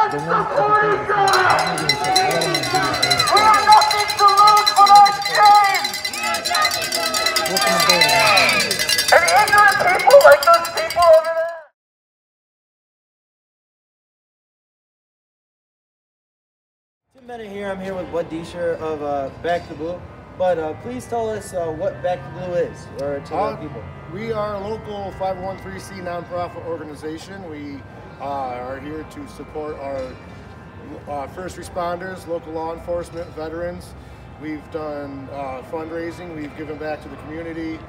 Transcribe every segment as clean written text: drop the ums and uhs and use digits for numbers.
want the police on! We have nothing to lose but our shame! And ignorant people like those people over there! Tim Bennett here. I'm here with Bud Deesher of Back to Blue. But please tell us what Back to Blue is, or to the people. We are a local 501(c) nonprofit organization. We are here to support our first responders, local law enforcement, veterans. We've done fundraising. We've given back to the community.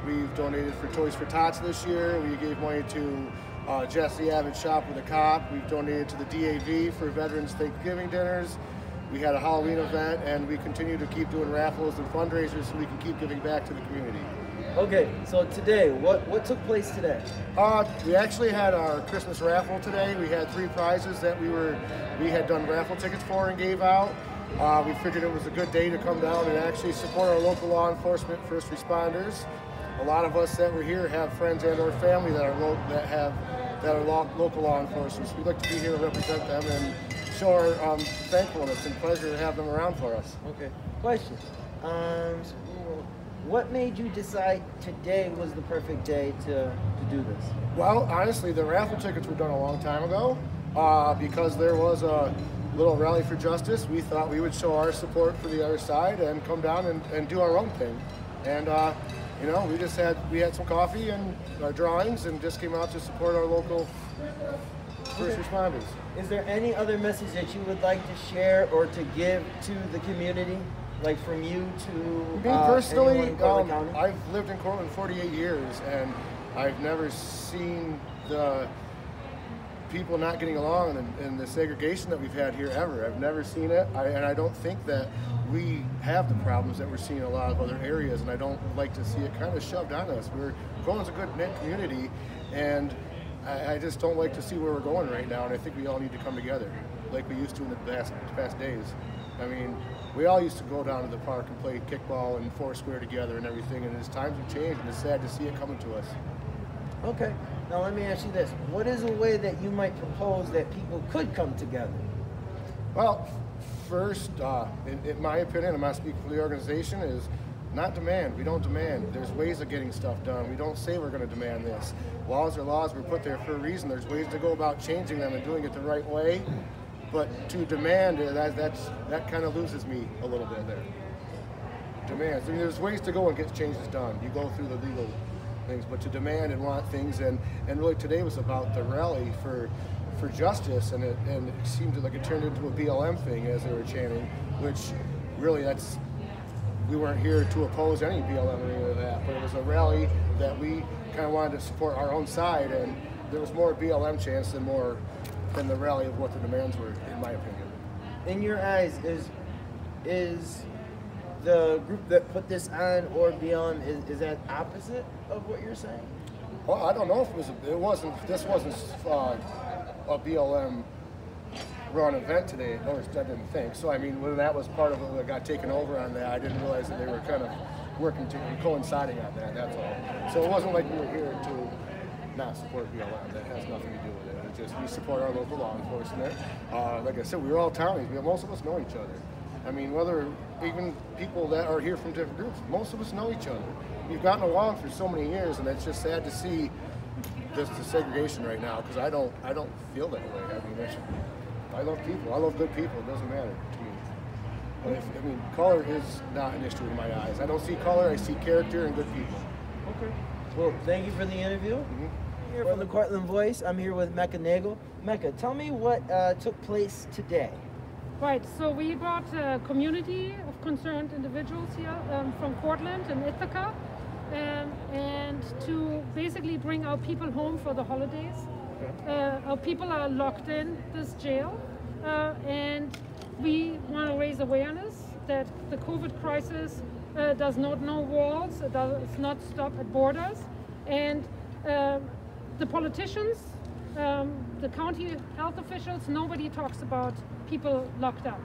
We've donated for Toys for Tots this year. We gave money to Jesse Abbott Shop with a Cop. We've donated to the DAV for Veterans Thanksgiving dinners. We had a Halloween event, and we continue to keep doing raffles and fundraisers so we can keep giving back to the community. Okay, so today, what took place today? We actually had our Christmas raffle today. We had 3 prizes that we had done raffle tickets for and gave out. We figured it was a good day to come down and actually support our local law enforcement, first responders. A lot of us that were here have friends and or family that are local law enforcement. So we'd like to be here to represent them and show our thankfulness and pleasure to have them around for us. Okay. Question. What made you decide today was the perfect day to do this? Well, honestly, the raffle tickets were done a long time ago. Because there was a little rally for justice, we thought we would show our support for the other side and come down and do our own thing. And you know, we had some coffee and our drawings and just came out to support our local first responders. Is there any other message that you would like to share or to give to the community? Like from you to me personally, in Cortland County? I've lived in Cortland 48 years, and I've never seen the people not getting along and the segregation that we've had here ever. I've never seen it, and I don't think that we have the problems that we're seeing in a lot of other areas, and I don't like to see it kind of shoved on us. Cortland's a good knit community, and I just don't like to see where we're going right now, and I think we all need to come together like we used to in the past days. I mean, we all used to go down to the park and play kickball and foursquare together and everything, and as times have changed, and it's sad to see it coming to us. Okay, now let me ask you this. What is a way that you might propose that people could come together? Well, first, in my opinion, I'm not speaking for the organization, is not demand. We don't demand. There's ways of getting stuff done. We don't say we're going to demand this. Laws are laws. We're put there for a reason. There's ways to go about changing them and doing it the right way. But to demand, that kind of loses me a little bit there. Demands. I mean, there's ways to go and get changes done. You go through the legal things, but to demand and want things, and really today was about the rally for justice, and it seemed like it turned into a BLM thing as they were chanting, which really we weren't here to oppose any BLM or any of that, but it was a rally that we kind of wanted to support our own side, and there was more BLM chants than the rally of what the demands were, in my opinion. In your eyes, is the group that put this on, or BLM, is that opposite of what you're saying? Well, I don't know if this wasn't a BLM run event today, or I didn't think. So I mean, when that was part of it, that got taken over on that, I didn't realize that they were kind of working to coinciding on that, that's all. So it wasn't like we were here to not support BLM. That has nothing to do with it. It's just we support our local law enforcement. Like I said, we're all townies. Most of us know each other. I mean, whether even people that are here from different groups, most of us know each other. We've gotten along for so many years, and it's just sad to see the segregation right now, because I don't feel that way. I mean, I love people. I love good people. It doesn't matter to me. But color is not an issue in my eyes. I don't see color. I see character and good people. Okay. Well, thank you for the interview. Here from the Cortland Voice, I'm here with Mecca Nagel. Mecca, tell me what took place today. Right, so we brought a community of concerned individuals here from Cortland and Ithaca, and to basically bring our people home for the holidays. Okay. Our people are locked in this jail, and we want to raise awareness that the COVID crisis does not know walls, it does not stop at borders, and the politicians, the county health officials, nobody talks about people locked up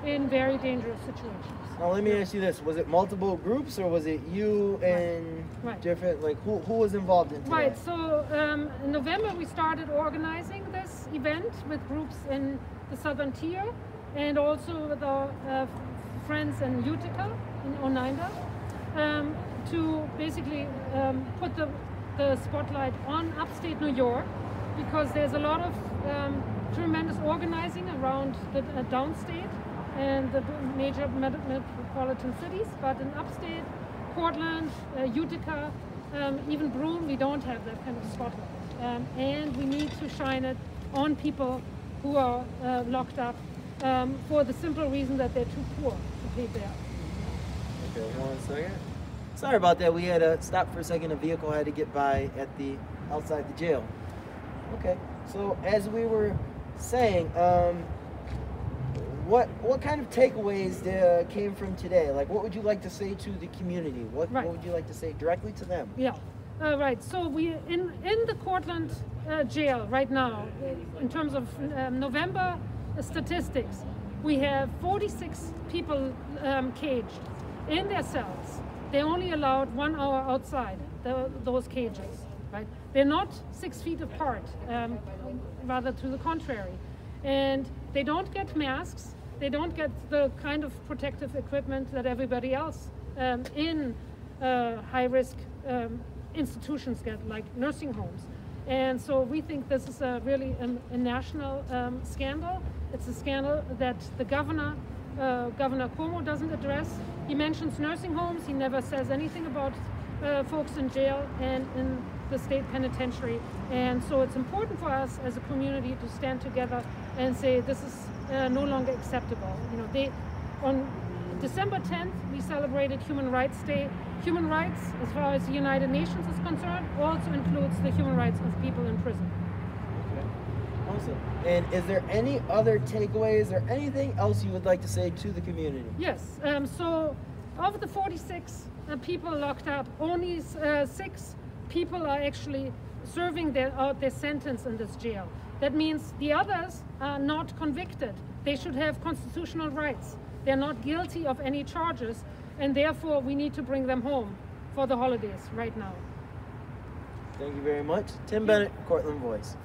in very dangerous situations. Now let me ask you this, was it multiple groups, or was it you and different, like who was involved in today? Right, so in November we started organizing this event with groups in the southern tier and also with our friends in Utica, in Oneida, to basically put the spotlight on upstate New York, because there's a lot of tremendous organizing around the downstate and the major metropolitan cities, but in upstate, Cortland, Utica, even Broome, we don't have that kind of spotlight. And we need to shine it on people who are locked up for the simple reason that they're too poor to pay bail. Okay, 1 second. Sorry about that. We had to stop for a second. A vehicle had to get by at the outside the jail. Okay, so as we were saying, what kind of takeaways came from today? Like, what would you like to say to the community? What would you like to say directly to them? Yeah, right. So we in the Cortland jail right now, in terms of November statistics, we have 46 people caged in their cells. They're only allowed 1 hour outside those cages. Right? They're not 6 feet apart, rather to the contrary. And they don't get masks. They don't get the kind of protective equipment that everybody else in high-risk institutions get, like nursing homes. And so we think this is really a national scandal. It's a scandal that the Governor Cuomo doesn't address. He mentions nursing homes. He never says anything about folks in jail and in the state penitentiary. And so it's important for us as a community to stand together and say this is no longer acceptable. You know, on December 10th, we celebrated Human Rights Day. Human rights, as far as the United Nations is concerned, also includes the human rights of people in prison. Okay. Awesome. And is there any other takeaways or anything else you would like to say to the community? Yes. So of the 46 people locked up, only 6 people are actually serving their sentence in this jail. That means the others are not convicted. They should have constitutional rights. They're not guilty of any charges, and therefore we need to bring them home for the holidays right now. Thank you very much. Tim Bennett, Cortland Voice.